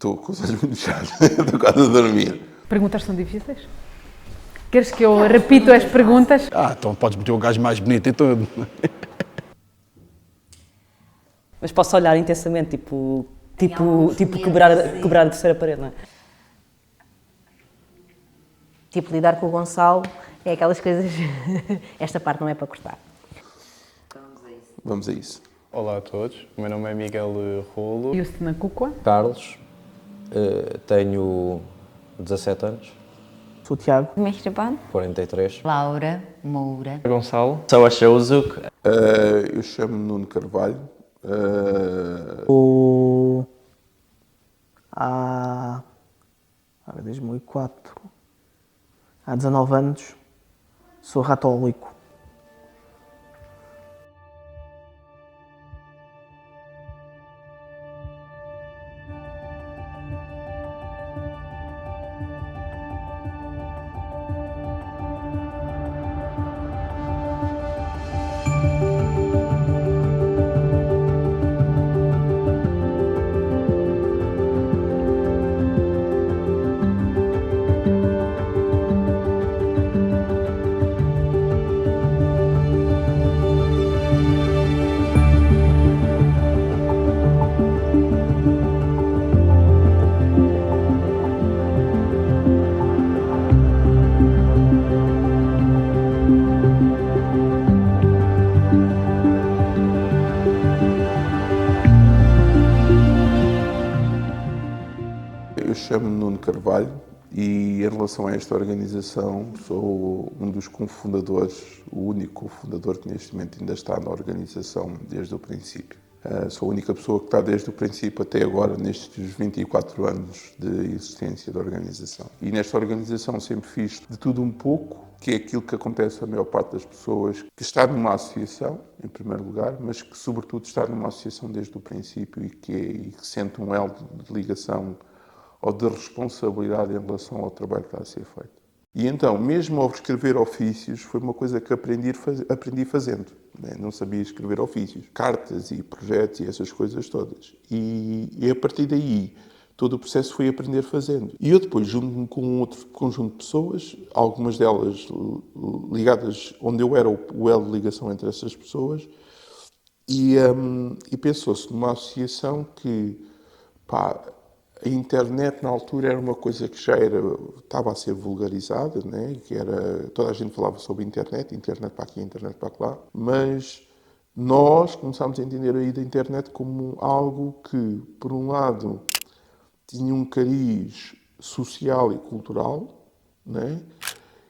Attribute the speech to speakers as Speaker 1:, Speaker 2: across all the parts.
Speaker 1: Estou com os olhos muito fechados, estou quase a dormir.
Speaker 2: Perguntas são difíceis? Queres que eu repita as perguntas?
Speaker 3: Então podes meter o gajo mais bonito e tudo.
Speaker 4: Mas posso olhar intensamente, tipo quebrar a terceira parede, não é?
Speaker 5: Tipo, lidar com o Gonçalo é aquelas coisas... Esta parte não é para cortar.
Speaker 1: Vamos a isso.
Speaker 6: Olá a todos, o meu nome é Miguel Rolo.
Speaker 2: Justina Cuca.
Speaker 7: Carlos, tenho 17 anos.
Speaker 8: Sou o Tiago.
Speaker 9: Mestrabado.
Speaker 7: 43.
Speaker 9: Laura Moura.
Speaker 6: Gonçalo.
Speaker 10: Sou a Showzuk.
Speaker 1: Eu chamo-me Nuno Carvalho.
Speaker 8: Há 2004, há 19 anos, sou ratólico.
Speaker 1: Eu chamo-me Nuno Carvalho e, em relação a esta organização, sou um dos cofundadores, o único cofundador que neste momento ainda está na organização desde o princípio. Sou a única pessoa que está desde o princípio até agora, nestes 24 anos de existência da organização. E nesta organização sempre fiz de tudo um pouco, que é aquilo que acontece à maior parte das pessoas, que está numa associação, em primeiro lugar, mas que sobretudo está numa associação desde o princípio e que sente um elo de ligação ou de responsabilidade em relação ao trabalho que está a ser feito. E então, mesmo ao escrever ofícios, foi uma coisa que aprendi fazendo. Né? Não sabia escrever ofícios, cartas e projetos e essas coisas todas. E a partir daí, todo o processo foi aprender fazendo. E eu depois junto-me com um outro conjunto de pessoas, algumas delas ligadas, onde eu era o elo de ligação entre essas pessoas, e pensou-se numa associação que, a internet na altura era uma coisa que já estava a ser vulgarizada, né? Que toda a gente falava sobre internet para aqui, internet para lá, mas nós começámos a entender aí da internet como algo que, por um lado, tinha um cariz social e cultural, né?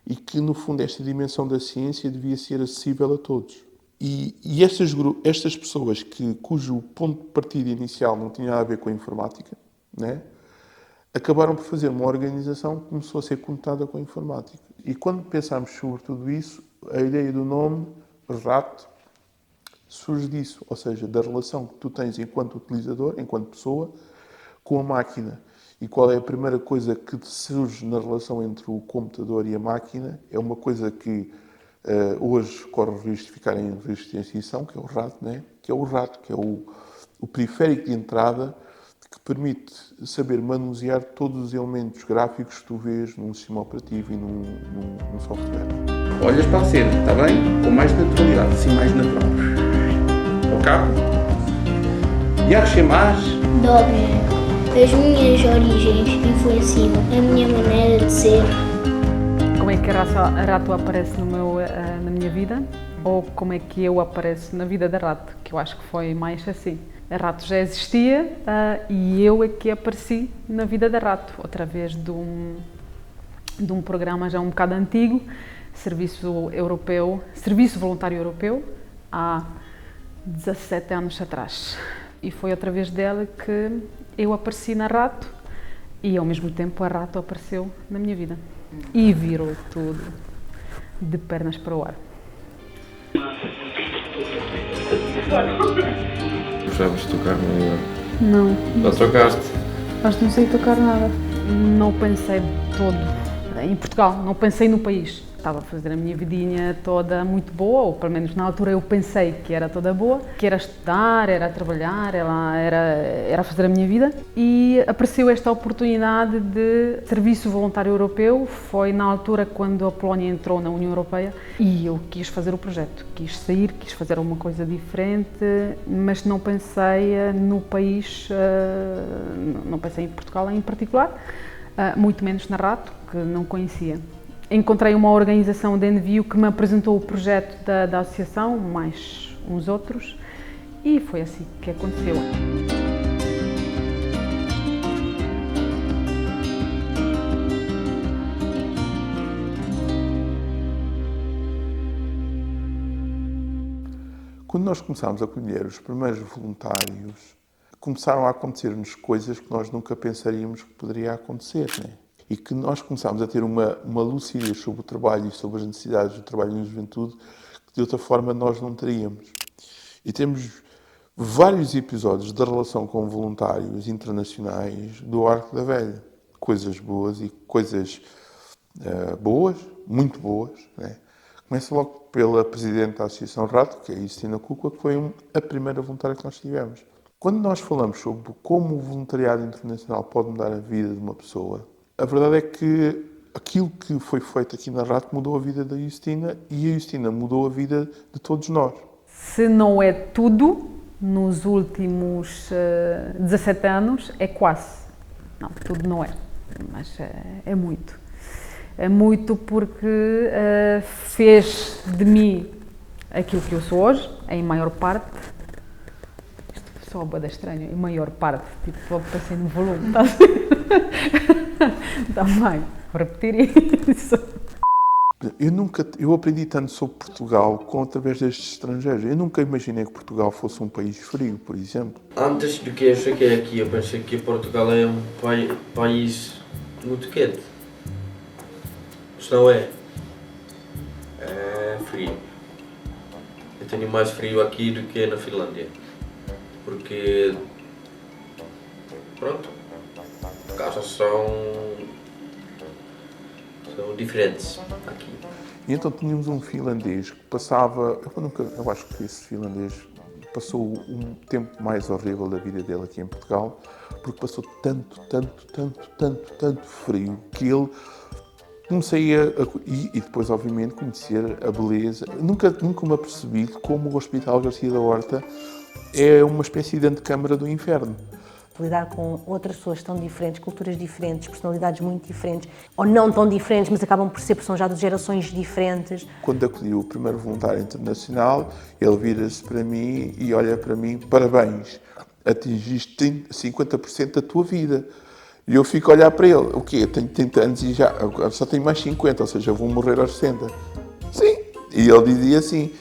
Speaker 1: E que, no fundo, esta dimensão da ciência devia ser acessível a todos. E estas pessoas cujo ponto de partida inicial não tinha a ver com a informática, né? Acabaram por fazer uma organização que começou a ser conotada com a informática. E quando pensámos sobre tudo isso, a ideia do nome Rato surge disso, ou seja, da relação que tu tens enquanto utilizador, enquanto pessoa, com a máquina. E qual é a primeira coisa que surge na relação entre o computador e a máquina? É uma coisa que hoje corre o risco de ficar em risco de extinção, que é o rato, né? Que é o rato, que é o periférico de entrada que permite saber manusear todos os elementos gráficos que tu vês num sistema operativo e num software. Olhas para a cena, está bem? Com mais naturalidade, assim mais natural. Ao cabo. E a mais?
Speaker 11: Dogma. As minhas origens influenciam a minha maneira de ser.
Speaker 2: Como é que a Rato aparece na minha vida? Ou como é que eu apareço na vida da Rato? Que eu acho que foi mais assim. A Rato já existia e eu é que apareci na vida da Rato, através de um programa já um bocado antigo, Serviço Voluntário Europeu, há 17 anos atrás. E foi através dela que eu apareci na Rato e, ao mesmo tempo, a Rato apareceu na minha vida. E virou tudo de pernas para o ar.
Speaker 10: Gostavas de tocar no...
Speaker 2: Não.
Speaker 10: Já tocaste?
Speaker 2: Mas não sei tocar nada. Não pensei todo em Portugal, não pensei no país. Estava a fazer a minha vidinha toda muito boa, ou pelo menos na altura eu pensei que era toda boa, que era estudar, era trabalhar, era fazer a minha vida. E apareceu esta oportunidade de serviço voluntário europeu, foi na altura quando a Polónia entrou na União Europeia e eu quis fazer o projeto, quis sair, quis fazer alguma coisa diferente, mas não pensei no país, não pensei em Portugal em particular, muito menos na Rato, que não conhecia. Encontrei uma organização de envio que me apresentou o projeto da associação, mais uns outros, e foi assim que aconteceu.
Speaker 1: Quando nós começámos a acolher os primeiros voluntários, começaram a acontecer-nos coisas que nós nunca pensaríamos que poderia acontecer, né? E que nós começámos a ter uma lucidez sobre o trabalho e sobre as necessidades do trabalho na juventude que de outra forma nós não teríamos. E temos vários episódios da relação com voluntários internacionais do Arco da Velha. Coisas boas e coisas boas, muito boas, né? Começa logo pela Presidente da Associação Rato, que é a Justina Cuca, que foi a primeira voluntária que nós tivemos. Quando nós falamos sobre como o voluntariado internacional pode mudar a vida de uma pessoa, a verdade é que aquilo que foi feito aqui na Rato mudou a vida da Justina e a Justina mudou a vida de todos nós.
Speaker 2: Se não é tudo, nos últimos 17 anos, é quase. Não, tudo não é, mas é muito. É muito porque fez de mim aquilo que eu sou hoje, em maior parte. Isto soa bem estranho, em maior parte, tipo, logo pensei no volume, está a ver? Também, vou repetir isso.
Speaker 1: Eu aprendi tanto sobre Portugal através destes estrangeiros. Eu nunca imaginei que Portugal fosse um país frio, por exemplo.
Speaker 10: Antes do que eu cheguei aqui, eu pensei que Portugal é um país muito quente. Mas não é. É frio. Eu tenho mais frio aqui do que na Finlândia. Porque, pronto, as casas são diferentes aqui.
Speaker 1: E então tínhamos um finlandês que passava, eu acho que esse finlandês passou um tempo mais horrível da vida dele aqui em Portugal, porque passou tanto frio que ele comecei e depois obviamente conhecer a beleza. Nunca me apercebi de como o Hospital Garcia da Horta é uma espécie de antecâmara do inferno.
Speaker 5: Lidar com outras pessoas tão diferentes, culturas diferentes, personalidades muito diferentes, ou não tão diferentes, mas acabam por ser, porque são já de gerações diferentes.
Speaker 1: Quando acolhi o primeiro voluntário internacional, ele vira-se para mim e olha para mim: parabéns, atingiste 50% da tua vida. E eu fico a olhar para ele: o quê? Eu tenho 30 anos e já só tenho mais 50, ou seja, eu vou morrer aos 60. Sim. E ele dizia assim.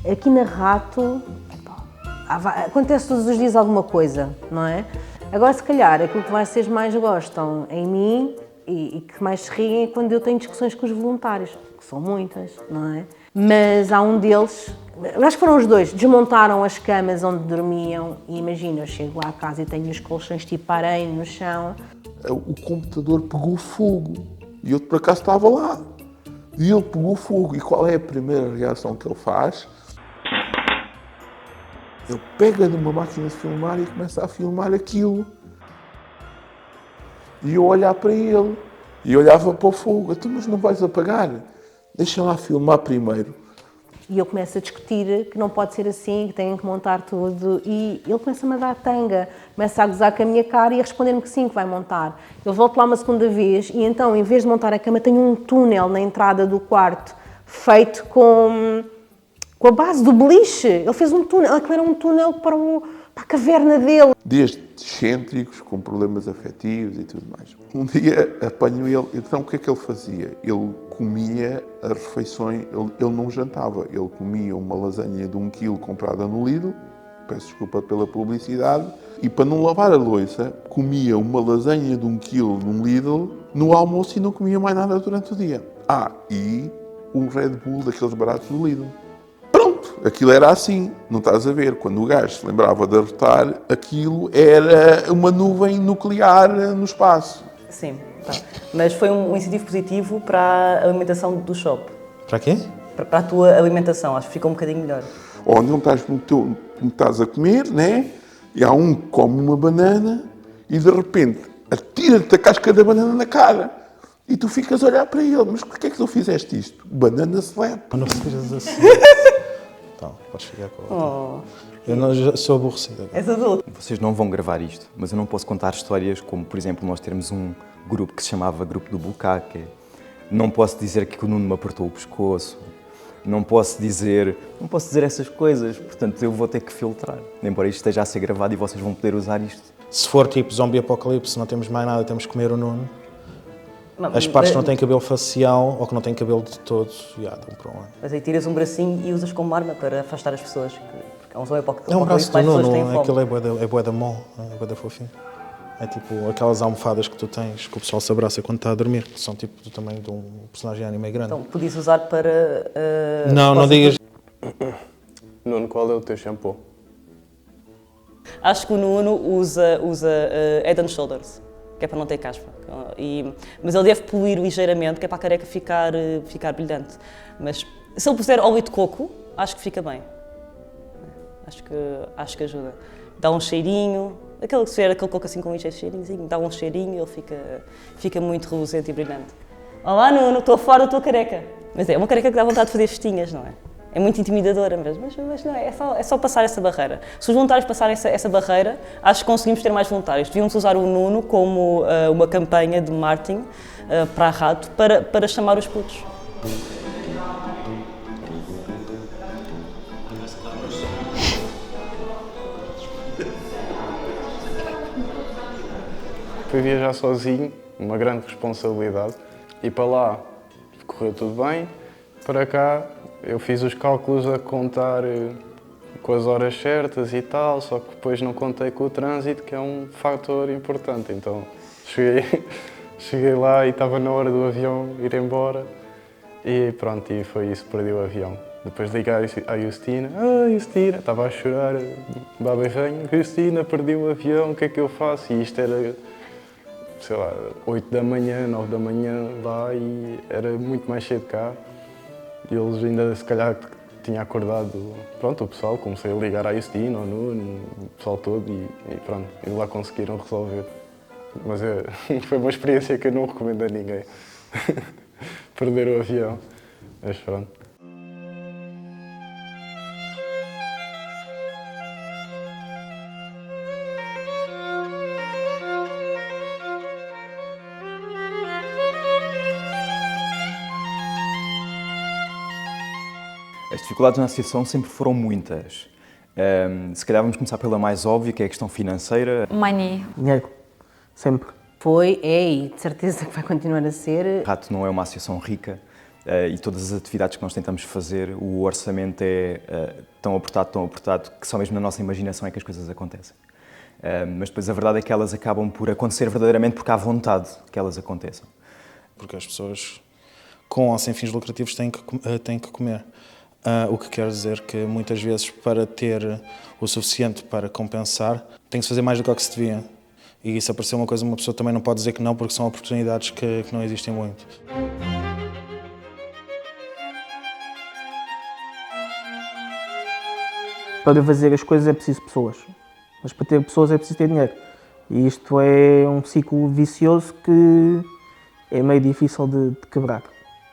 Speaker 5: Aqui na Rato, acontece todos os dias alguma coisa, não é? Agora, se calhar, aquilo que vocês mais gostam em mim e que mais se riem é quando eu tenho discussões com os voluntários, que são muitas, não é? Mas há um deles, acho que foram os dois, desmontaram as camas onde dormiam e imagina, eu chego lá a casa e tenho os colchões tipo areia no chão.
Speaker 1: O computador pegou fogo e eu por acaso estava lá e ele pegou fogo. E qual é a primeira reação que ele faz? Ele pega numa máquina de filmar e começa a filmar aquilo. E eu olhar para ele e olhava para o fogo: então, mas não vais apagar? Deixa lá filmar primeiro.
Speaker 5: E eu começo a discutir que não pode ser assim, que têm que montar tudo. E ele começa-me a dar tanga, começa a gozar com a minha cara e a responder-me que sim, que vai montar. Eu volto lá uma segunda vez e então, em vez de montar a cama, tenho um túnel na entrada do quarto, feito com a base do beliche. Ele fez um túnel, aquilo era um túnel para a caverna dele.
Speaker 1: Desde excêntricos, com problemas afetivos e tudo mais. Um dia apanho ele, então o que é que ele fazia? Ele comia as refeições, ele não jantava, ele comia uma lasanha de 1 kg comprada no Lidl, peço desculpa pela publicidade, e para não lavar a louça, comia uma lasanha de 1 kg num Lidl no almoço e não comia mais nada durante o dia. E um Red Bull daqueles baratos do Lidl. Pronto, aquilo era assim, não estás a ver? Quando o gajo se lembrava de arrotar, aquilo era uma nuvem nuclear no espaço.
Speaker 4: Sim, tá. Mas foi um incentivo positivo para a alimentação do shop.
Speaker 9: Para quê?
Speaker 4: Para a tua alimentação, acho que fica um bocadinho melhor.
Speaker 1: Ou não estás a comer, né? E há um que come uma banana e de repente atira-te a casca da banana na cara. E tu ficas a olhar para ele. Mas porquê é que tu fizeste isto? Banana slap.
Speaker 9: Não sejas assim. Então, podes ficar com ela. Eu não, já sou aborrecido.
Speaker 4: És adulto.
Speaker 12: Vocês não vão gravar isto, mas eu não posso contar histórias como, por exemplo, nós termos um grupo que se chamava Grupo do Bucaque. Não posso dizer que o Nuno me apertou o pescoço. Não posso dizer essas coisas. Portanto, eu vou ter que filtrar. Embora isto esteja a ser gravado e vocês vão poder usar isto.
Speaker 9: Se for tipo zombie apocalipse, não temos mais nada, temos que comer o Nuno. As partes que não têm cabelo facial ou que não têm cabelo de todos, já dão para um ano.
Speaker 4: Mas aí tiras um bracinho e usas como arma para afastar as pessoas. Porque é um zombie apocalipse.
Speaker 9: É um braço do Nuno, aquilo é
Speaker 4: fome.
Speaker 9: bué da mole, é bué da fofinho. É tipo aquelas almofadas que tu tens, que o pessoal se abraça quando está a dormir, que são tipo do tamanho de um personagem anime grande.
Speaker 4: Então, podias usar para...
Speaker 9: não digas...
Speaker 6: Nuno, qual é o teu shampoo?
Speaker 4: Acho que o Nuno usa Head and Shoulders, que é para não ter caspa. Mas ele deve poluir ligeiramente, que é para a careca ficar brilhante. Mas se ele puser óleo de coco, acho que fica bem. Acho que ajuda. Dá um cheirinho, aquele coco assim com ligeiro cheirinho, dá um cheirinho e ele fica muito reluzente e brilhante. Olá Nuno, estou fora da tua careca. Mas é uma careca que dá vontade de fazer festinhas, não é? É muito intimidadora mesmo, mas não é, é só passar essa barreira. Se os voluntários passarem essa barreira, acho que conseguimos ter mais voluntários. Devíamos usar o Nuno como uma campanha de marketing para a Rato para chamar os putos.
Speaker 6: Fui viajar sozinho, uma grande responsabilidade, e para lá correu tudo bem, para cá eu fiz os cálculos a contar com as horas certas e tal, só que depois não contei com o trânsito, que é um fator importante. Então cheguei lá e estava na hora do avião ir embora e pronto, e foi isso, perdi o avião. Depois liguei à Justina, Justina, estava a chorar, baba e ranho, Justina, perdi o avião, o que é que eu faço? E isto era, sei lá, 8 da manhã, 9 da manhã lá e era muito mais cedo cá. E eles ainda, se calhar, tinham acordado, pronto, o pessoal, comecei a ligar à Justina, ao Nuno, o pessoal todo e pronto, e lá conseguiram resolver. Mas foi uma experiência que eu não recomendo a ninguém, perder o avião, mas pronto.
Speaker 12: As dificuldades na associação sempre foram muitas. Se calhar vamos começar pela mais óbvia, que é a questão financeira.
Speaker 11: Money.
Speaker 8: Dinheiro. Sempre.
Speaker 5: Foi, é e de certeza que vai continuar a ser.
Speaker 12: Rato não é uma associação rica e todas as atividades que nós tentamos fazer, o orçamento é tão apertado, que só mesmo na nossa imaginação é que as coisas acontecem. Mas depois a verdade é que elas acabam por acontecer verdadeiramente porque há vontade que elas aconteçam.
Speaker 9: Porque as pessoas, com ou sem fins lucrativos, têm que comer. O que quer dizer que muitas vezes, para ter o suficiente para compensar, tem que se fazer mais do que o que se devia. E isso apareceu uma coisa, uma pessoa também não pode dizer que não, porque são oportunidades que não existem muito.
Speaker 8: Para fazer as coisas é preciso pessoas, mas para ter pessoas é preciso ter dinheiro. E isto é um ciclo vicioso que é meio difícil de quebrar.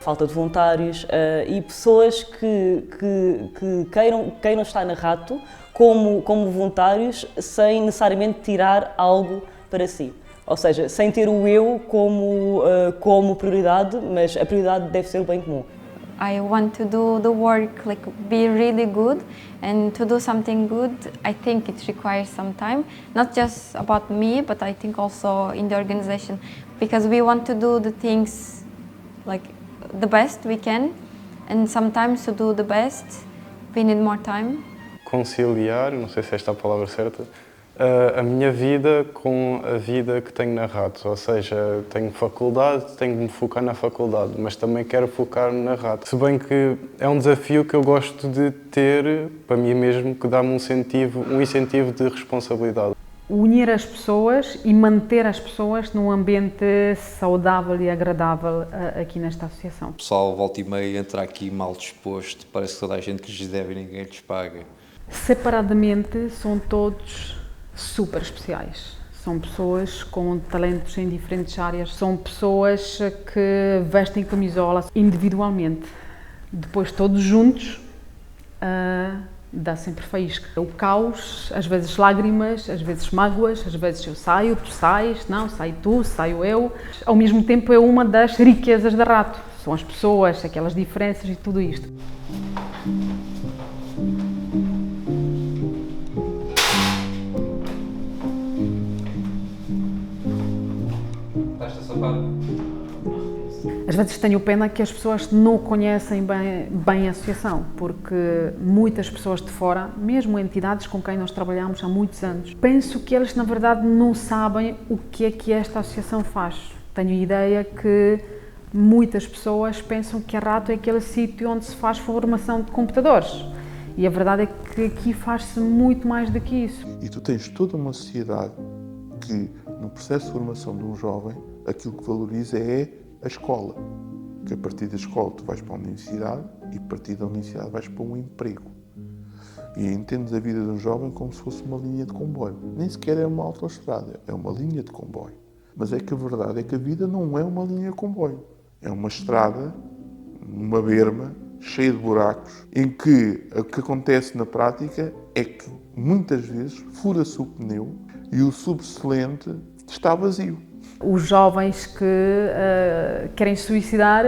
Speaker 4: Falta de voluntários e pessoas que queiram estar na Rato como voluntários sem necessariamente tirar algo para si. Ou seja, sem ter o eu como prioridade, mas a prioridade deve ser o bem comum.
Speaker 11: I want to do the work, like be really good, and to do something good, I think it requires some time. Not just about me, but I think also in the organization, because we want to do the things like the best we can, and sometimes to do the best, we need more time.
Speaker 6: Conciliar, não sei se esta é a palavra certa, a minha vida com a vida que tenho na Rato. Ou seja, tenho faculdade, tenho de me focar na faculdade, mas também quero focar na Rato. Se bem que é um desafio que eu gosto de ter para mim mesmo, que dá-me um incentivo de responsabilidade.
Speaker 2: unir as pessoas e manter as pessoas num ambiente saudável e agradável aqui nesta associação.
Speaker 13: O pessoal volta e meia entra aqui mal disposto, parece que toda a gente que lhes deve e ninguém lhes paga.
Speaker 2: Separadamente são todos super especiais. São pessoas com talentos em diferentes áreas, são pessoas que vestem camisola individualmente. Depois todos juntos dá sempre faísca. O caos, às vezes lágrimas, às vezes mágoas, às vezes eu saio, tu sais, não, sai tu, saio eu. Ao mesmo tempo é uma das riquezas da Rato. São as pessoas, aquelas diferenças e tudo isto.
Speaker 13: Estás-te a safar?
Speaker 2: Às vezes tenho pena que as pessoas não conhecem bem a associação, porque muitas pessoas de fora, mesmo entidades com quem nós trabalhamos há muitos anos, penso que eles na verdade não sabem o que é que esta associação faz. Tenho a ideia que muitas pessoas pensam que a Rato é aquele sítio onde se faz formação de computadores. E a verdade é que aqui faz-se muito mais do que isso.
Speaker 1: E tu tens toda uma sociedade que, no processo de formação de um jovem, aquilo que valoriza é a escola. Que a partir da escola tu vais para a universidade e a partir da universidade vais para um emprego. E entendes a vida de um jovem como se fosse uma linha de comboio. Nem sequer é uma autoestrada, é uma linha de comboio. Mas é que a verdade é que a vida não é uma linha de comboio. É uma estrada, uma berma, cheia de buracos, em que o que acontece na prática é que muitas vezes fura-se o pneu e o subsolente está vazio.
Speaker 2: Os jovens que querem se suicidar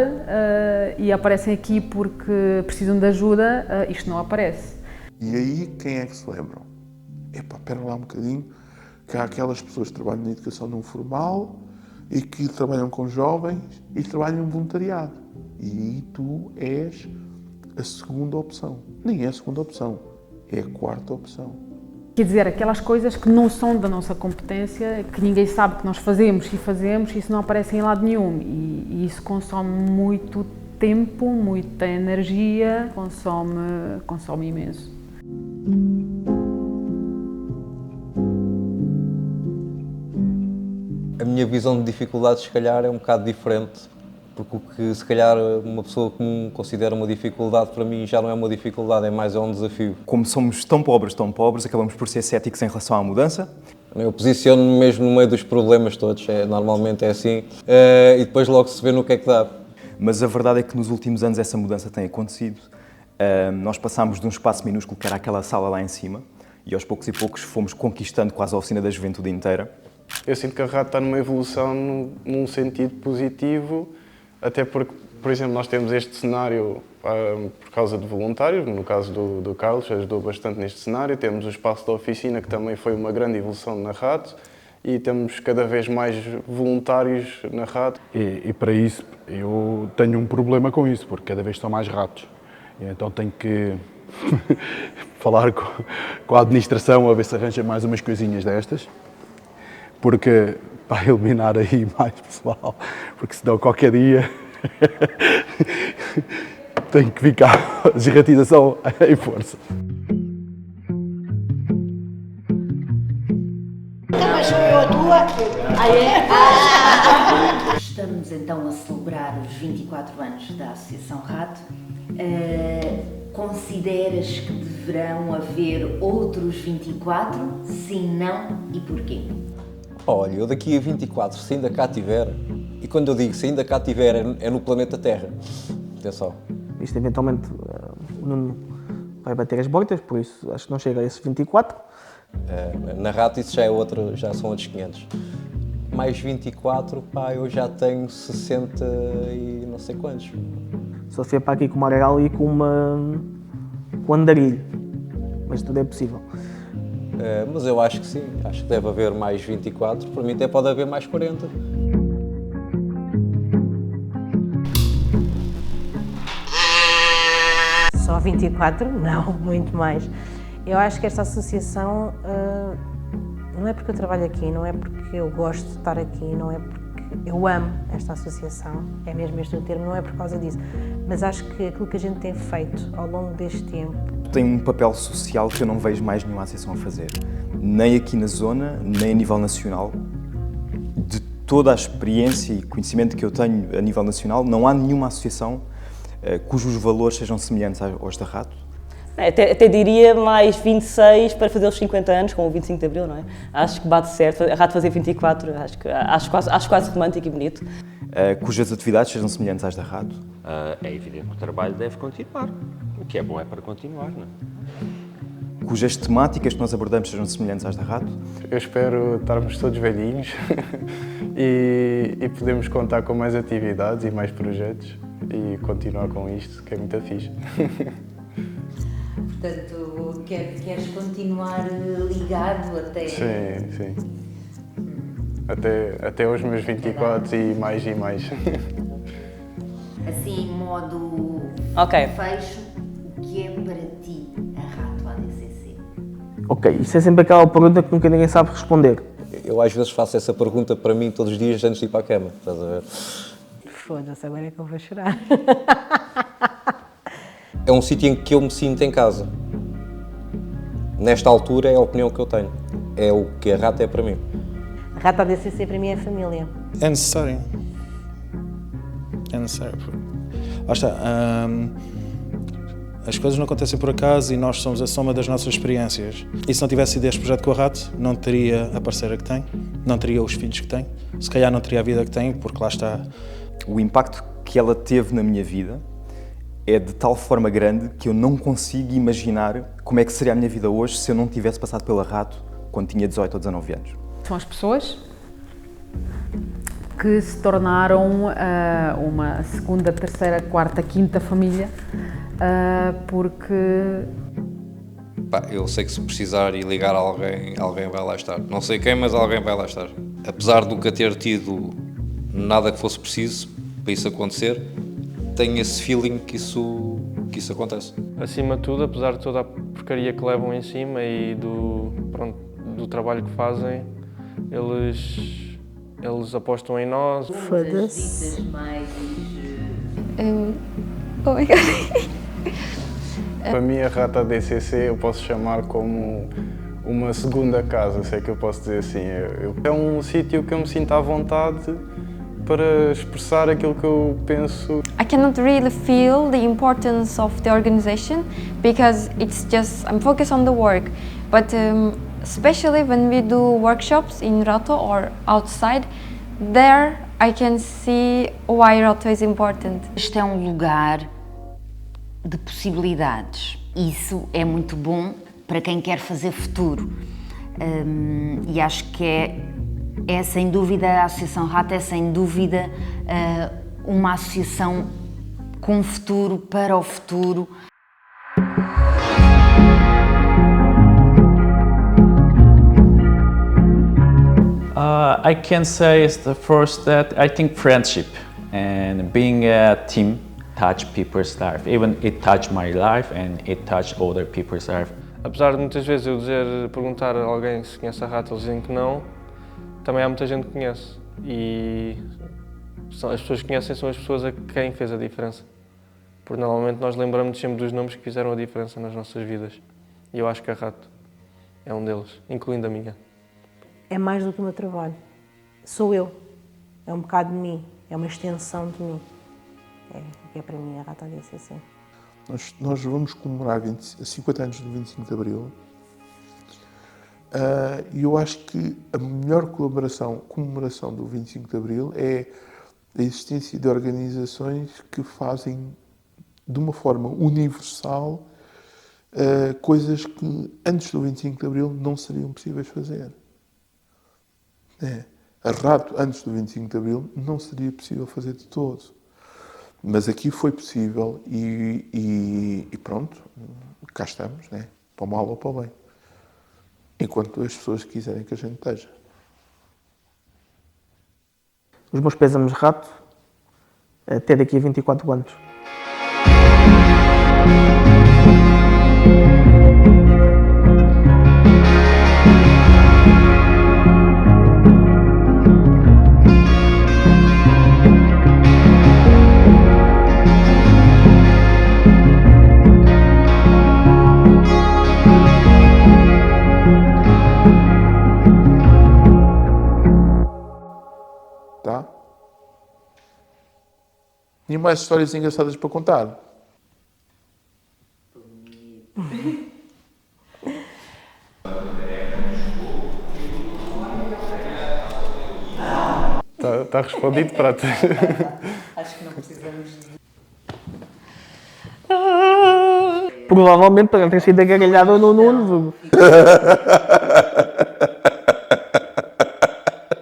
Speaker 2: e aparecem aqui porque precisam de ajuda, isto não aparece.
Speaker 1: E aí quem é que se lembram? Epá, espera lá um bocadinho, que há aquelas pessoas que trabalham na educação não formal e que trabalham com jovens e trabalham em voluntariado. E aí tu és a segunda opção. Nem é a segunda opção, é a quarta opção.
Speaker 2: Quer dizer, aquelas coisas que não são da nossa competência, que ninguém sabe que nós fazemos, isso não aparece em lado nenhum. E isso consome muito tempo, muita energia, consome imenso.
Speaker 13: A minha visão de dificuldades, se calhar, é um bocado diferente, porque o que, se calhar, uma pessoa que considera uma dificuldade, para mim já não é uma dificuldade, é mais um desafio.
Speaker 12: Como somos tão pobres, acabamos por ser céticos em relação à mudança.
Speaker 13: Eu posiciono-me mesmo no meio dos problemas todos, normalmente é assim, e depois logo se vê no que é que dá.
Speaker 12: Mas a verdade é que nos últimos anos essa mudança tem acontecido. Nós passámos de um espaço minúsculo, que era aquela sala lá em cima, e aos poucos e poucos fomos conquistando quase a oficina da juventude inteira.
Speaker 6: Eu sinto que a Rato está numa evolução num sentido positivo, até porque, por exemplo, nós temos este cenário por causa de voluntários, no caso do Carlos, ajudou bastante neste cenário. Temos o espaço da oficina, que também foi uma grande evolução na Rato, e temos cada vez mais voluntários na Rato.
Speaker 3: E para isso, eu tenho um problema com isso, porque cada vez são mais ratos. E então tenho que falar com a administração a ver se arranja mais umas coisinhas destas, porque para eliminar aí mais pessoal, porque senão qualquer dia tem que ficar a desratização em força.
Speaker 14: Mas sou eu a tua?
Speaker 15: Estamos então a celebrar os 24 anos da Associação Rato. Consideras que deverão haver outros 24? Sim, não e porquê?
Speaker 13: Olha, eu daqui a 24, se ainda cá tiver, e quando eu digo se ainda cá tiver, é no planeta Terra. Atenção.
Speaker 8: Isto eventualmente o Nuno vai bater as boitas, por isso acho que não chega a esses 24.
Speaker 13: Na Rato isso já são outros 500. Mais 24, pá, eu já tenho 60 e não sei quantos.
Speaker 8: Só se vier para aqui com uma areal e com um andarilho, mas tudo é possível.
Speaker 13: Mas eu acho que sim, acho que deve haver mais 24, para mim até pode haver mais 40.
Speaker 5: Só 24? Não, muito mais. Eu acho que esta associação, não é porque eu trabalho aqui, não é porque eu gosto de estar aqui, não é porque eu amo esta associação, é mesmo este o termo, não é por causa disso, mas acho que aquilo que a gente tem feito ao longo deste tempo
Speaker 12: tem um papel social que eu não vejo mais nenhuma associação a fazer. nem aqui na zona, nem a nível nacional. De toda a experiência e conhecimento que eu tenho a nível nacional, não há nenhuma associação cujos valores sejam semelhantes aos da Rato.
Speaker 4: Até diria mais 26 para fazer os 50 anos, com o 25 de Abril, não é? Acho que bate certo. A Rato fazer 24, acho quase romântico e bonito.
Speaker 12: Cujas atividades sejam semelhantes às da Rato.
Speaker 16: É evidente que o trabalho deve continuar. O que é bom é para continuar, não é?
Speaker 12: Cujas temáticas que nós abordamos sejam semelhantes às da Rato.
Speaker 6: Eu espero estarmos todos velhinhos e podemos contar com mais atividades e mais projetos e continuar com isto, que é muito fixe.
Speaker 15: Portanto, queres continuar ligado até...
Speaker 6: Sim. Até aos meus 24 e mais.
Speaker 15: Assim, em modo fecho, o que é para ti a Rato ADCC?
Speaker 8: Ok, isso é sempre aquela pergunta que nunca ninguém sabe responder.
Speaker 13: Eu às vezes faço essa pergunta para mim todos os dias antes de ir para a cama, estás a ver?
Speaker 5: Foda-se, agora é que eu vou chorar.
Speaker 13: É um sítio em que eu me sinto em casa. Nesta altura é a opinião que eu tenho. É o que a Rato é para mim.
Speaker 5: A Rato ADCC para mim é família.
Speaker 9: É necessário. É necessário. Lá está. As coisas não acontecem por acaso e nós somos a soma das nossas experiências. E se não tivesse sido este projeto com a Rato, não teria a parceira que tem, não teria os filhos que tem, se calhar não teria a vida que tem, porque lá está.
Speaker 12: O impacto que ela teve na minha vida é de tal forma grande que eu não consigo imaginar como é que seria a minha vida hoje se eu não tivesse passado pela Rato quando tinha 18 ou 19 anos.
Speaker 2: São as pessoas que se tornaram uma segunda, terceira, quarta, quinta família, porque...
Speaker 17: Eu sei que se precisar e ligar a alguém, alguém vai lá estar. Não sei quem, mas alguém vai lá estar. Apesar de nunca ter tido nada que fosse preciso para isso acontecer, tenho esse feeling que isso acontece.
Speaker 18: Acima de tudo, apesar de toda a porcaria que levam em cima e do trabalho que fazem, eles apostam em nós.
Speaker 5: Foda-se.
Speaker 11: Oh my God.
Speaker 6: Para mim, a Rato ADCC eu posso chamar como uma segunda casa, se é que eu posso dizer assim. É um sítio que eu me sinto à vontade para expressar aquilo que eu penso.
Speaker 11: I cannot really feel the importance of the organization because it's just I'm focused on the work, but especially when we do workshops in Rato or outside, there I can see why Rato is important.
Speaker 15: Este é um lugar de possibilidades. Isso é muito bom para quem quer fazer futuro. E acho que é sem dúvida, a Associação Rato é sem dúvida uma associação com futuro, para o futuro.
Speaker 19: I can say is the first that I think friendship and being a team touch people's life. Even it touched my life and it touched other people's life.
Speaker 18: Apesar de muitas vezes eu perguntar a alguém se conhece a Rato, eles dizem que não, também há muita gente que conhece. E as pessoas que conhecem são as pessoas a quem fez a diferença. Porque normalmente nós lembramos sempre dos nomes que fizeram a diferença nas nossas vidas. E eu acho que a Rato é um deles, incluindo a minha.
Speaker 5: É mais do que o meu trabalho. Sou eu. É um bocado de mim. É uma extensão de mim. É para mim a Rato ADCC.
Speaker 1: Nós vamos comemorar 50 anos do 25 de Abril e eu acho que a melhor comemoração do 25 de Abril é a existência de organizações que fazem de uma forma universal coisas que antes do 25 de Abril não seriam possíveis fazer. A Rato, antes do 25 de Abril, não seria possível fazer de todo. Mas aqui foi possível e pronto, cá estamos, né? Para o mal ou para o bem. Enquanto as pessoas quiserem que a gente esteja.
Speaker 8: Os meus pésames, Rato, até daqui a 24 anos.
Speaker 1: cá. Tinha mais histórias engraçadas para contar.
Speaker 6: Está respondido para ti.
Speaker 4: Acho que não precisamos de...
Speaker 8: Provavelmente para não ter sido agargalhado no Nuno.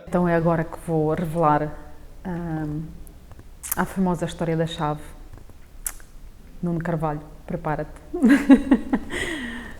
Speaker 2: Então é agora que vou revelar a famosa história da chave. Nuno Carvalho, prepara-te.